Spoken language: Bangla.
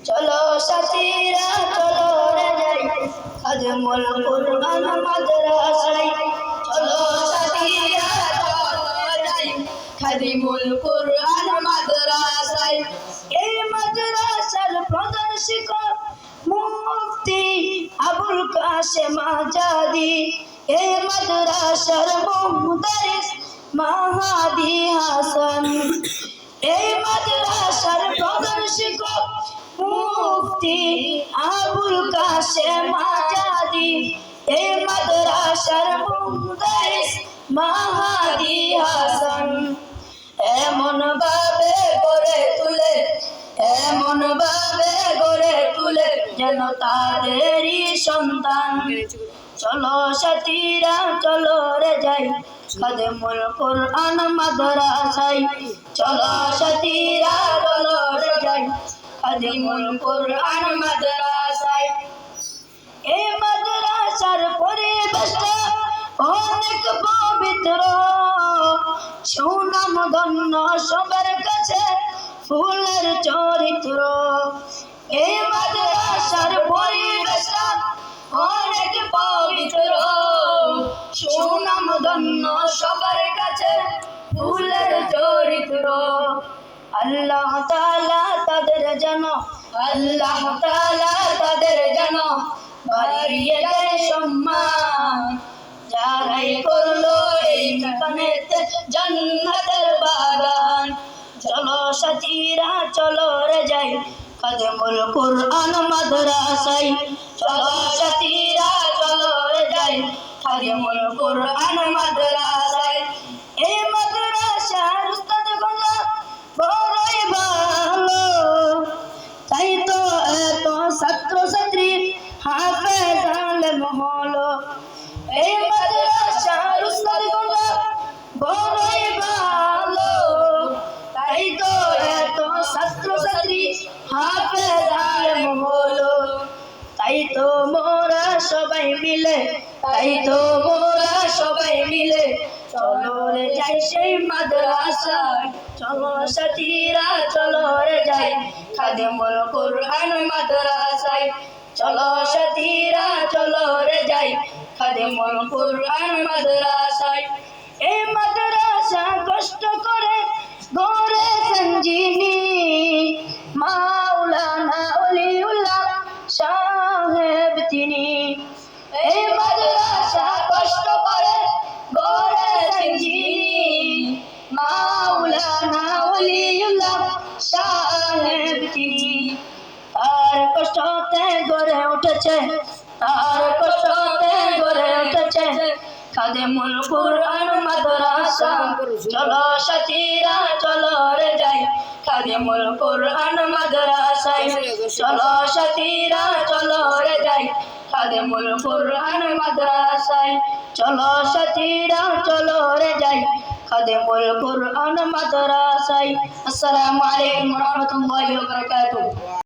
চলো সাথীরা চলো রে যাই খাদেমুল কুরআন মাদ্রাসায়। চলো সাথীরা চলো যাই খাদেমুল কুরআন মাদ্রাসায়। এই মাদ্রাসার প্রধান শিক্ষক মুফতি আবুল কাশেম আজাদি। এই মাদ্রাসার মুদারিস মাহাদি হাসান। এই মাদ্রাসার প্রধান শিক্ষক মুফতি আবুল কাশেম আজাদি। এই মাদ্রাসার মুদারিস মাহাদি হাসান। এমন ভাবে গড়ে তুলে যেন তাদেরই সন্তান। চলো সাথীরা চলো রে যাই খাদেমুল কুরআন মাদ্রাসায়। চলো সাথীরা চলো রে যাই খাদেমুল কুরআন মাদ্রাসায়। এই মাদ্রাসার পরিবেশটা অনেক পবিত্র, সুনাম ধন্য সবার কাছে ফুলের চরিত্র। এই মাদ্রাসার পরিবেশটা অনেক পবিত্র, সুনাম ধন্য সবার কাছে ফুলের চরিত্র। আল্লাহ তাআলা তাদের যেন বাড়িয়ে দেয় সম্মান। যারাই করলো এই কানেতে জান্নাতের বাগান। চলো সাথীরা চলো রে যাই খাদেমুল কুরআন মাদ্রাসায়। চলো সাথীরা চলো রে যাই খাদেমুল কুরআন মাদ্রাসায়। এই মাদ্রাসার উস্তাদগুলো বড়ই ভালো, তাই তো এত ছাত্র ছাত্রী হাফেজ আলেম হলো। এই মাদ্রাসার উস্তাদগুলো বড়ই ভালো, তাই তো এত ছাত্র ছাত্রী হাফেজ আলেম হলো। তাই তো মোরা সবাই মিলে চলো রে যাই সেই মাদ্রাসায়। চলো সাথীরা চলো রে যাই খাদেমুল কুরআন মাদ্রাসায়। চলো সাথীরা চলো রে যাই খাদেমুল কুরআন মাদ্রাসায়। এই মাদ্রাসা কষ্ট করে গড়েছেন যিনি মাওলানা ওলিউল্লাহ সাহেব তিনি। এই মাদ্রাসা কষ্ট করে গড়েছেন যিনি মাওলানা ওলিউল্লাহ সাহেব তিনি। তার কষ্টতে গড়ে উঠেছে খাদেমুল কুরআন মাদ্রাসা। চলো সাথীরা চলো রে যাই খাদেমুল কুরআন মাদ্রাসায়। চলো সাথীরা চলো রে যাই খাদেমুল কুরআন মাদ্রাসায়। চলো সাথীরা চলো রে যাই খাদেমুল কুরআন মাদ্রাসায়। আসসালামু আলাইকুম ওয়া রাহমাতুল্লাহি ওয়া বারাকাতুহু।